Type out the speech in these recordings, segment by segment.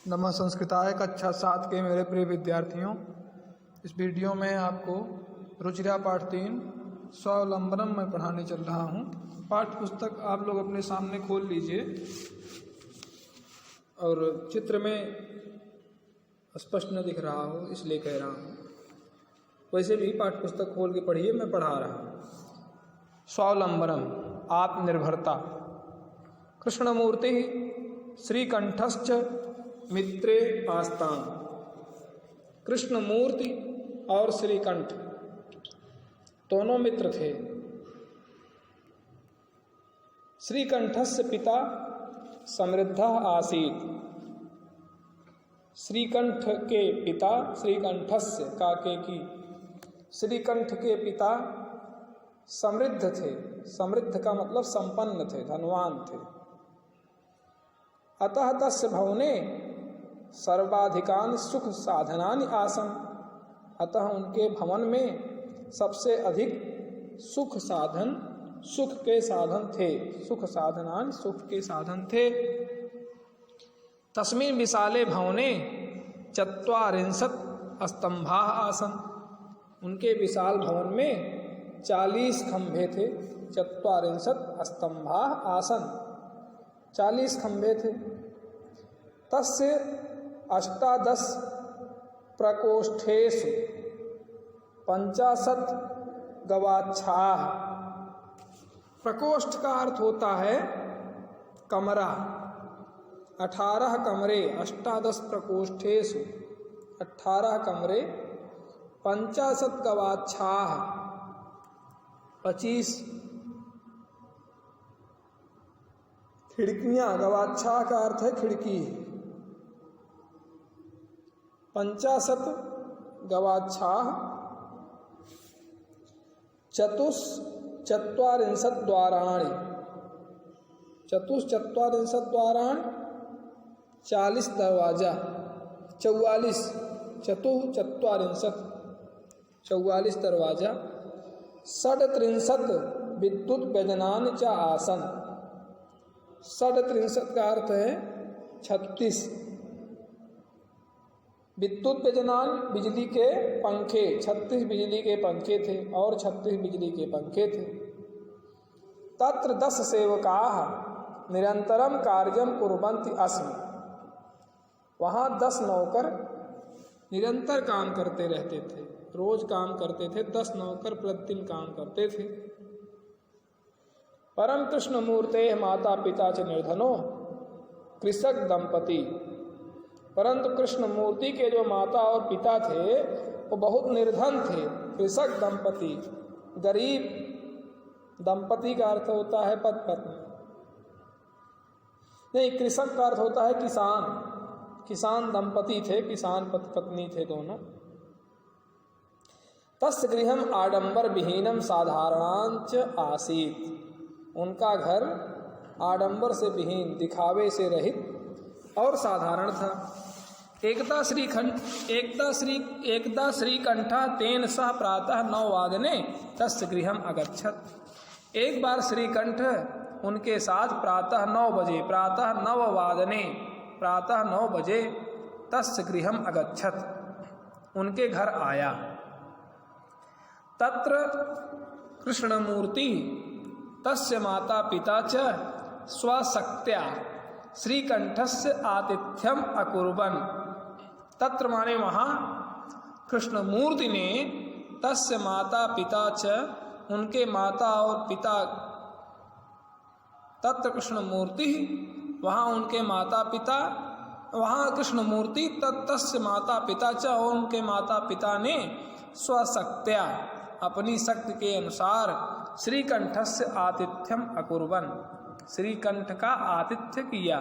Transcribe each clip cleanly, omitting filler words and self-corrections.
नमः संस्कृताय कक्षा 7 के मेरे प्रिय विद्यार्थियों, इस वीडियो में आपको रुचिरा पाठ 3 स्वावलंबनम में पढ़ाने चल रहा हूँ। पाठ्य पुस्तक आप लोग अपने सामने खोल लीजिए और चित्र में स्पष्ट न दिख रहा हो इसलिए कह रहा हूँ। वैसे भी पाठ्य पुस्तक खोल के पढ़िए, मैं पढ़ा रहा हूँ। स्वावलंबनम आत्मनिर्भरता। कृष्णमूर्ति श्रीकंठश्च मित्रे आस्ताम। कृष्णमूर्ति और श्रीकंठ दोनों मित्र थे। श्रीकंठस्य पिता समृद्धः आसीत्। श्रीकंठ के पिता, श्रीकंठस्य काके की, श्रीकंठ के पिता समृद्ध थे। समृद्ध का मतलब संपन्न थे, धनवान थे। अतः तस्य भवने सर्वाधिकानि सुख साधनानि आसन। अतः उनके भवन में सबसे अधिक सुख साधन, सुख के साधन थे। सुख साधनानि, सुख के साधन थे। तस्मिन् विशाले भवने ४४ स्तंभाः आसन। उनके विशाल भवन में 40 खंभे थे। ४४ स्तंभाः आसन, 40 खंभे थे। तस्य 18 प्रकोष्ठेषु 50 गवाक्षाः। प्रकोष्ठ का अर्थ होता है कमरा। 18 कमरे, 18 प्रकोष्ठेषु 18 कमरे, 50 गवाक्षाः 25 खिड़कियां। गवाक्षा का अर्थ है खिड़की। 50 गवाक्षाः ४४ द्वाराणि। ४४ द्वाराणि, 40 दरवाजा। 44 दरवाजा। 37 विद्युत व्यजनानि च आसन। 37 का अर्थ है 36। विद्युत व्यजनान बिजली के पंखे, 36 बिजली के पंखे थे और 36 बिजली के पंखे थे। तत्र 10 सेवकाः निरंतरम कार्यम कुर्वन्ति अस्मि। वहाँ 10 नौकर निरंतर काम करते रहते थे, रोज काम करते थे। 10 नौकर प्रतिदिन काम करते थे। परम कृष्णमूर्ते माता पिता च निर्धनो कृषक दंपति। परंतु कृष्णमूर्ति के जो माता और पिता थे वो बहुत निर्धन थे। कृषक दंपति, गरीब। दंपति का अर्थ होता है पति पत्नी, नहीं, कृषक का अर्थ होता है किसान। किसान दंपति थे, किसान पति पत्नी थे दोनों। तस्य गृहम आडंबर विहीनम साधारणांच आसीत्। उनका घर आडंबर से विहीन, दिखावे से रहित और साधारण था। एकदा श्रीकंठः तेन सह प्रातः 9 वादने तस्य गृहम अगच्छत्। एक बार श्रीकंठ उनके साथ प्रातः 9 बजे, प्रातः 9 वादने, प्रातः 9 बजे तस्य गृहम अगच्छत्, उनके घर आया। तत्र कृष्णमूर्ति तस्य माता पिता च स्वशक्त्या श्रीकंठस्य आतिथ्यम अकुर्वन्। तत्र माने वहाँ कृष्णमूर्ति ने तस्य माता पिता च, उनके माता और पिता, तत्र कृष्णमूर्ति, वहाँ उनके माता पिता, वहाँ कृष्णमूर्ति तस्य माता पिता च, और उनके माता पिता ने स्वशक्त्या, अपनी शक्ति के अनुसार श्रीकंठस्य आतिथ्यम अकुर्वन्, श्रीकंठ का आतिथ्य किया।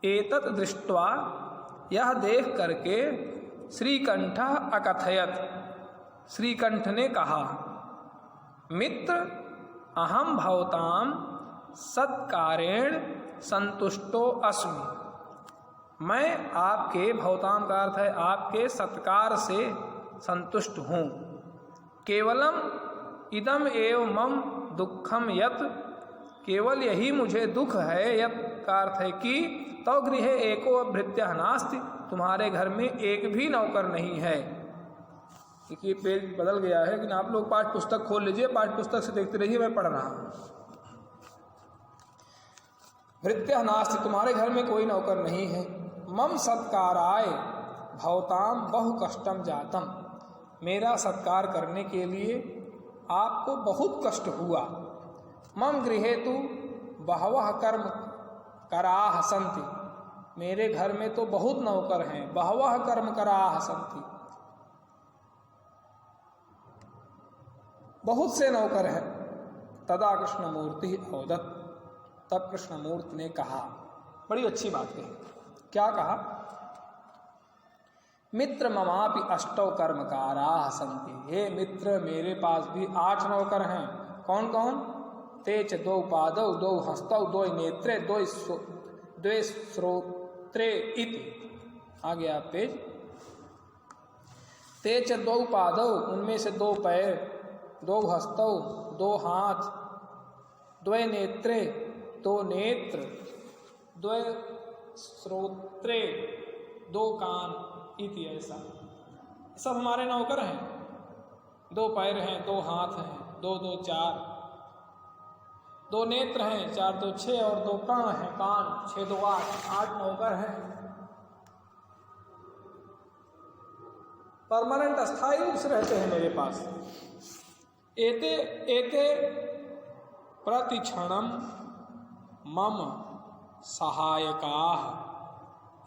एतत् दृष्ट्वा, यह देख करके, श्रीकंठः अकथयत्, श्रीकंठ ने कहा, मित्र अहम भवताम सत्कारेण संतुष्टो अस्मि। मैं आपके, भवताम का अर्थ है आपके, सत्कार से संतुष्ट हूँ। केवलम इदम एव मम दुखम यत्, केवल यही मुझे दुख है, यत् का अर्थ है कि तो गृहे एको भृत्यः नास्ति, तुम्हारे घर में एक भी नौकर नहीं है। देखिए पेज बदल गया है, लेकिन आप लोग पाठ्य पुस्तक खोल लीजिए, पाठ्य पुस्तक से देखते रहिए, मैं पढ़ रहा हूँ। भृत्यः नास्ति, तुम्हारे घर में कोई नौकर नहीं है। मम सत्काराय भवताम बहु कष्टम जातम, मेरा सत्कार करने के लिए आपको बहुत कष्ट हुआ। मम गृहे तु बहवः कर्म कराः सन्ति, मेरे घर में तो बहुत नौकर हैं। बहवः कर्म कराः सन्ति, बहुत से नौकर हैं। तदा कृष्णमूर्ति अवदत्, तब कृष्णमूर्ति ने कहा, बड़ी अच्छी बात कही। क्या कहा? मित्र ममापि अष्टौ कर्मकाराः सन्ति, हे मित्र मेरे पास भी 8 नौकर हैं। कौन कौन? तेच 2 पादौ 2 हस्तौ 2 नेत्रे 2 श्रोत्रे इति। आ गया पेज। तेच 2 पादौ, उनमें से 2 पैर, 2 हस्तौ 2 हाथ, 2 नेत्रे 2 नेत्र, 2 श्रोत्रे 2 कान इति। ऐसा सब हमारे नौकर हैं। 2 पैर हैं, 2 हाथ हैं, 2 2 4, 2 नेत्र हैं, 4 2 6 और 2 प्राण हैं, कान 6 2 8 नौकर हैं। परमानेंट अस्थायी रूप से रहते हैं मेरे पास। एते एते प्रतिक्षणम मम सहायकाः,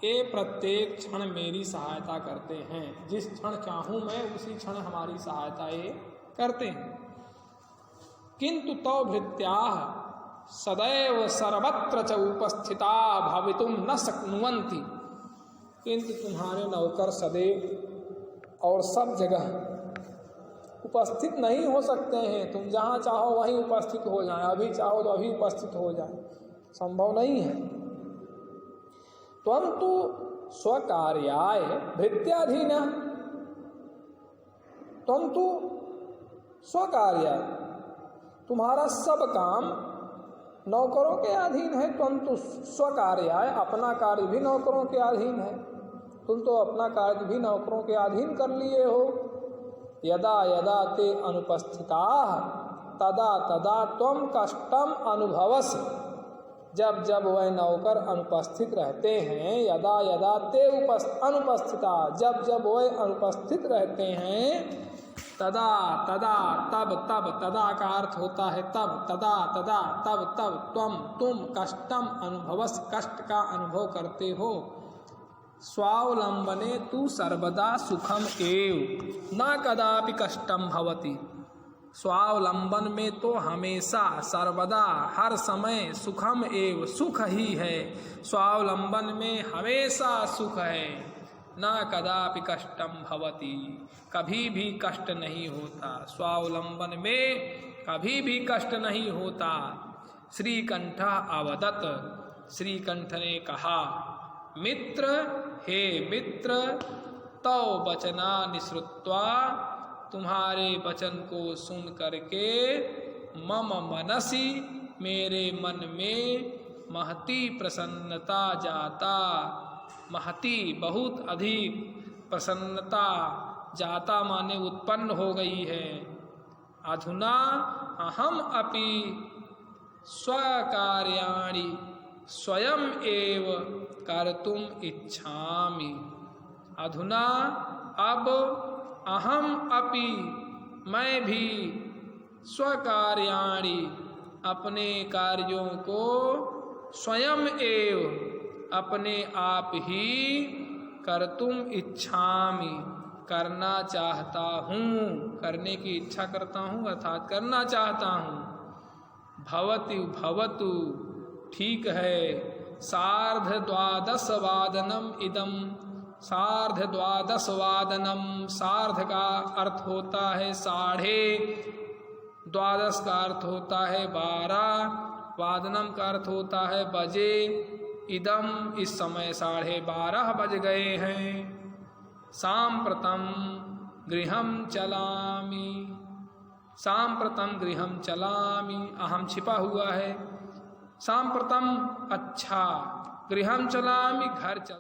ये प्रत्येक क्षण मेरी सहायता करते हैं। जिस क्षण चाहूं मैं उसी क्षण हमारी सहायता ये करते हैं। किंतु तौ भृत्याः सदैव सर्वत्र च उपस्थिता भवितुं न शक्नुवन्ति, किंतु तुम्हारे नौकर सदैव और सब जगह उपस्थित नहीं हो सकते हैं। तुम जहाँ चाहो वहीं उपस्थित हो जाएं, अभी चाहो तो अभी उपस्थित हो जाएं, संभव नहीं है। त्वं तु स्वकार्याय भृत्याधीनः, त्वं तु स्वकार्याय, तुम्हारा सब काम नौकरों के अधीन है। त्वं तु स्वकार्याय, अपना कार्य भी नौकरों के अधीन है। तुम तो अपना कार्य भी नौकरों के अधीन कर लिए हो। यदा यदा ते अनुपस्थिताः तदा तदा त्वं कष्टम अनुभवसि, जब जब वह नौकर अनुपस्थित रहते हैं। यदा यदा ते अनुपस्थिता, जब जब वह अनुपस्थित रहते हैं। तदा तदा, तब तब, तदा का अर्थ होता है तब, तदा तदा, तब तब, तुम कष्टम अनुभवस, कष्ट का अनुभव करते हो। स्वावलंबने तु सर्वदा सुखम एव न कदापि कष्टम भवति, स्वावलंबन में तो हमेशा सर्वदा हर समय सुखम एव, सुख ही है। स्वावलंबन में हमेशा सुख है। न कदापि कष्टम भवति, कभी भी कष्ट नहीं होता। स्वावलंबन में कभी भी कष्ट नहीं होता। श्रीकंठ अवदत, श्रीकंठ ने कहा, मित्र हे मित्र, तौ वचना निश्रुत्वा, तुम्हारे वचन को सुन करके, मम मनसि, मेरे मन में, महती प्रसन्नता जाता, महती बहुत अधिक, प्रसन्नता जाता माने उत्पन्न हो गई है। अधुना अहम अपि स्वकार्याणि स्वयं एव कर्तुम इच्छामि। अधुना अब अहम अपि, मैं भी, स्वकार्याणि, अपने कार्यों को, स्वयं एव, अपने आप ही, कर्तुम इच्छामि, करना चाहता हूँ, करने की इच्छा करता हूँ अर्थात करना चाहता हूँ। भवति भवतु, ठीक है। सार्ध द्वादश वादनम इदम, सार्ध द्वादश वादनम, सार्ध का अर्थ होता है 12:30, द्वादश का अर्थ होता है 12, वादनम का अर्थ होता है बजे। इदम, इस समय 12:30 बज गए हैं। सांप्रतम गृहम चलामि, सांप्रतम गृहम चलामि, अहम छिपा हुआ है। सांप्रतम अच्छा, गृहम चलामि, घर चल